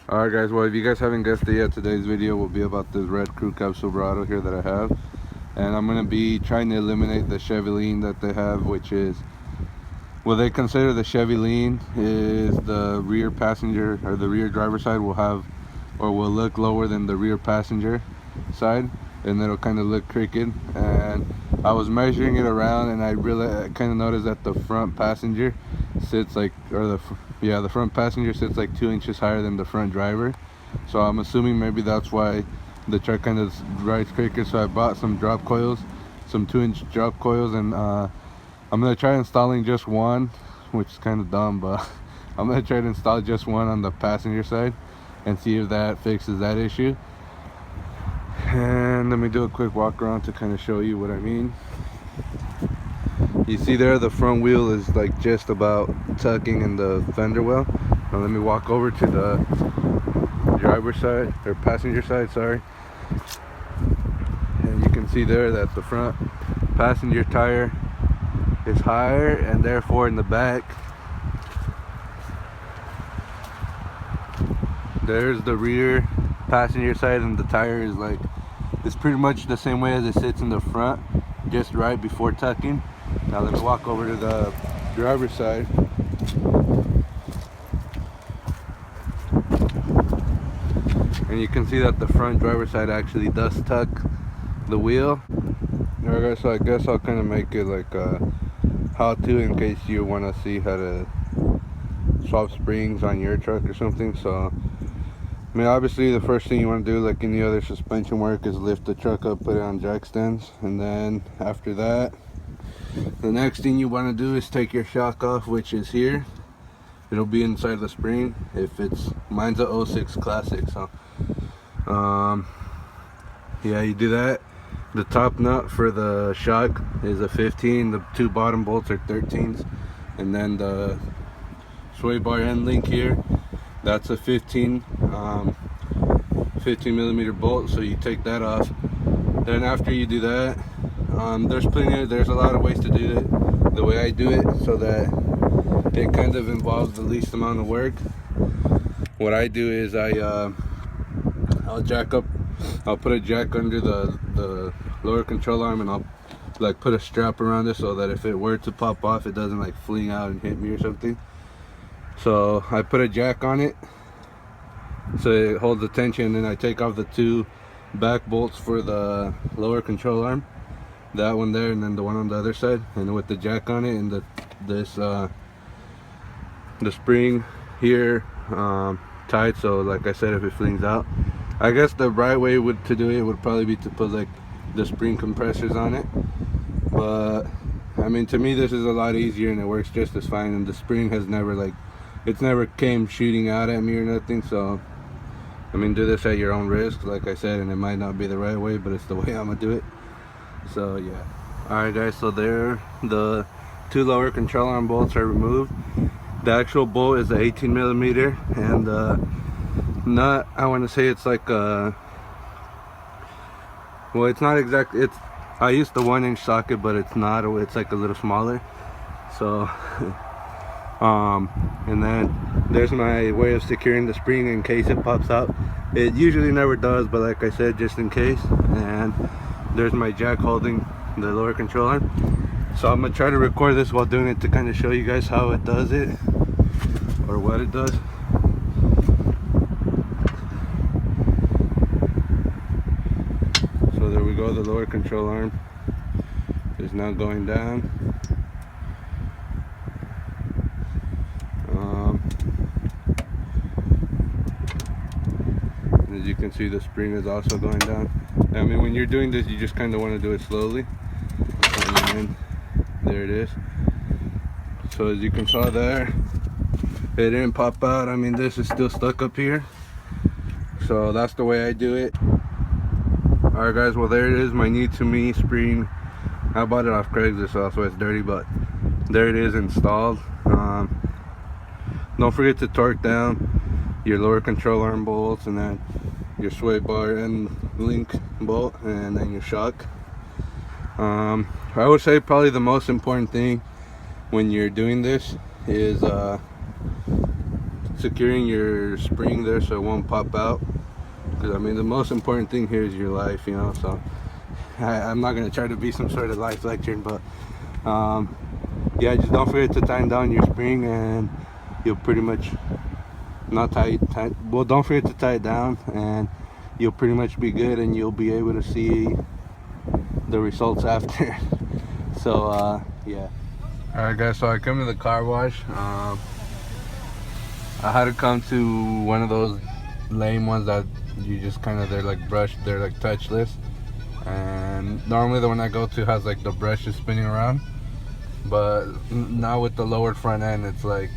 Alright guys, well if you guys haven't guessed it yet, today's video will be about this red crew cab Silverado here that I have. And I'm going to be trying to eliminate the Chevy lean that they have, which is, what they consider the Chevy lean is the rear passenger or the rear driver side will have, or will look lower than the rear passenger side, and it'll kind of look crooked. And I was measuring it around and I kind of noticed that the front passenger sits like, or the front passenger sits like 2 inches higher than the front driver. So I'm assuming maybe that's why the truck kind of rides crooked. So I bought some drop coils, some 2-inch drop coils, and I'm gonna try installing just one, which is kind of dumb, but I'm gonna try to install just one on the passenger side and see if that fixes that issue. And let me do a quick walk around to kind of show you what I mean. You see there, the front wheel is like just about tucking in the fender well. Now let me walk over to the driver's side, or passenger side, sorry. And you can see there that the front passenger tire is higher, and therefore in the back there's the rear passenger side, and the tire is like, it's pretty much the same way as it sits in the front, just right before tucking. Now let me walk over to the driver's side. And you can see that the front driver's side actually does tuck the wheel. Alright guys, so I guess I'll kind of make it like a how-to in case you want to see how to swap springs on your truck or something. So I mean, obviously the first thing you want to do, like any other suspension work, is lift the truck up, put it on jack stands, and then after that, the next thing you want to do is take your shock off, which is here. It'll be inside the spring. If it's, mine's a 06 Classic, so yeah, you do that. The top nut for the shock is a 15, the two bottom bolts are 13s, and then the sway bar end link here, that's a 15 millimeter bolt, so you take that off. Then after you do that, there's a lot of ways to do it. The way I do it, so that it kind of involves the least amount of work, what I do is I'll jack up, I'll put a jack under the lower control arm, and I'll like put a strap around it so that if it were to pop off, it doesn't like fling out and hit me or something. So I put a jack on it so it holds the tension, and then I take off the two back bolts for the lower control arm, that one there and then the one on the other side, and with the jack on it and the spring here tight, so like I said, if it flings out, I guess the right way to do it would probably be to put like the spring compressors on it, but I mean, to me this is a lot easier and it works just as fine, and the spring has never it's never came shooting out at me or nothing. So I mean, do this at your own risk, like I said, and it might not be the right way, but it's the way I'm gonna do it. So yeah. Alright guys, so there, the two lower control arm bolts are removed. The actual bolt is an 18 millimeter, and nut, I want to say it's like well, it's not exactly, I used the 1-inch socket, but it's not, it's like a little smaller. So and then there's my way of securing the spring in case it pops out. It usually never does, but like I said, just in case. And there's my jack holding the lower control arm. So I'm gonna try to record this while doing it to kind of show you guys how it does it, or what it does. So there we go, the lower control arm is now going down. As you can see, the spring is also going down. I mean, when you're doing this, you just kind of want to do it slowly. And then there it is. So as you can saw there, it didn't pop out. I mean, this is still stuck up here. So that's the way I do it. Alright guys, well there it is, my new to me spring. I bought it off Craigslist, so that's why it's dirty, but there it is installed. Don't forget to torque down your lower control arm bolts, and then your sway bar and link bolt, and then your shock. I would say probably the most important thing when you're doing this is securing your spring there so it won't pop out, because I mean the most important thing here is your life, you know. So I'm not going to try to be some sort of life lecture, but yeah, just don't forget to tighten down your spring and you'll pretty much not tight well, don't forget to tie it down and you'll pretty much be good, and you'll be able to see the results after. So yeah. Alright guys, so I come to the car wash. I had to come to one of those lame ones that you just kind of, they're like brushed, they're like touchless, and normally the one I go to has like the brushes spinning around, but now with the lowered front end, it's like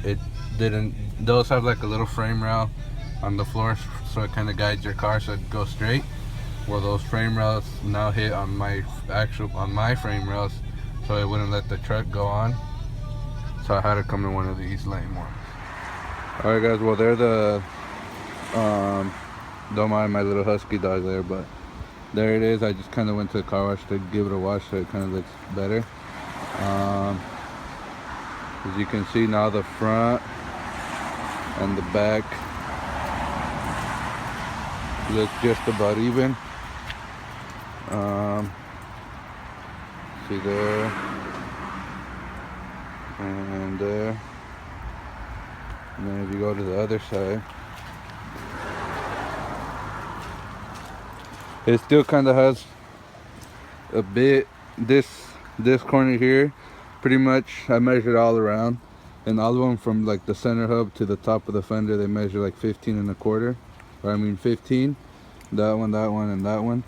it didn't. Those have like a little frame rail on the floor, so it kind of guides your car so it goes straight. Well, those frame rails now hit on my frame rails, so it wouldn't let the truck go on. So I had to come to one of these lame ones. Alright guys, well they're the don't mind my little husky dog there, but there it is. I just kind of went to the car wash to give it a wash so it kind of looks better. As you can see now, the front and the back look just about even. See there and there, and then if you go to the other side, it still kind of has a bit. This corner here, pretty much I measured all around, and all of them from like the center hub to the top of the fender, they measure like 15 1/4, or I mean 15. That one, and that one.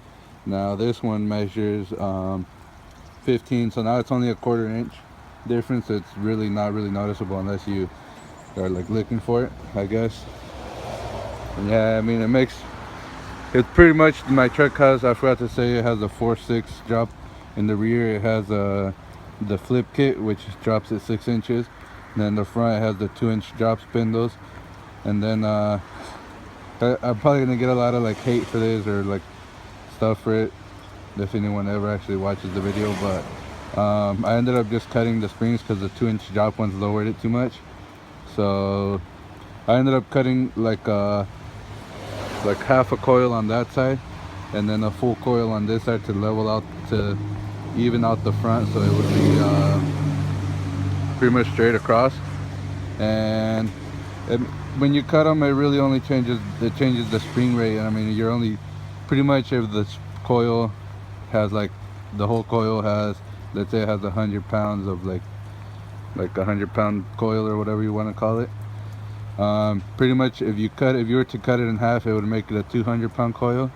Now this one measures 15, so now it's only a 1/4 inch difference. It's really not really noticeable unless you are like looking for it, I guess. And yeah, I mean it's pretty much, my truck has, I forgot to say, it has a 4/6 drop in the rear. It has the flip kit, which drops at 6 inches. And then the front has the 2-inch drop spindles. And then I'm probably gonna get a lot of like hate for this, or like stuff for it, if anyone ever actually watches the video, but I ended up just cutting the springs because the 2-inch drop ones lowered it too much. So I ended up cutting like half a coil on that side, and then a full coil on this side to level out, to even out the front, so it would be pretty much straight across. And when you cut them, it really only changes the spring rate. And I mean, you're only pretty much, if the coil has like, the whole coil has, let's say it has 100 pounds of like 100-pound coil or whatever you want to call it. Pretty much if you were to cut it in half, it would make it a 200-pound coil.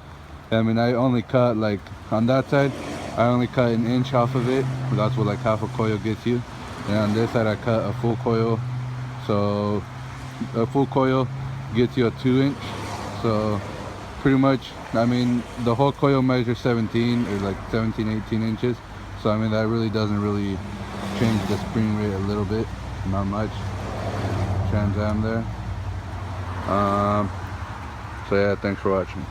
I mean, I only cut, like on that side, I only cut 1 inch off of it. That's what like half a coil gets you. And on this side I cut a full coil, so a full coil gets you a 2-inch. So pretty much, I mean, the whole coil measures 17 or like 17-18 inches. So I mean, that really doesn't really change the spring rate a little bit, not much. Trans Am there. So yeah, thanks for watching.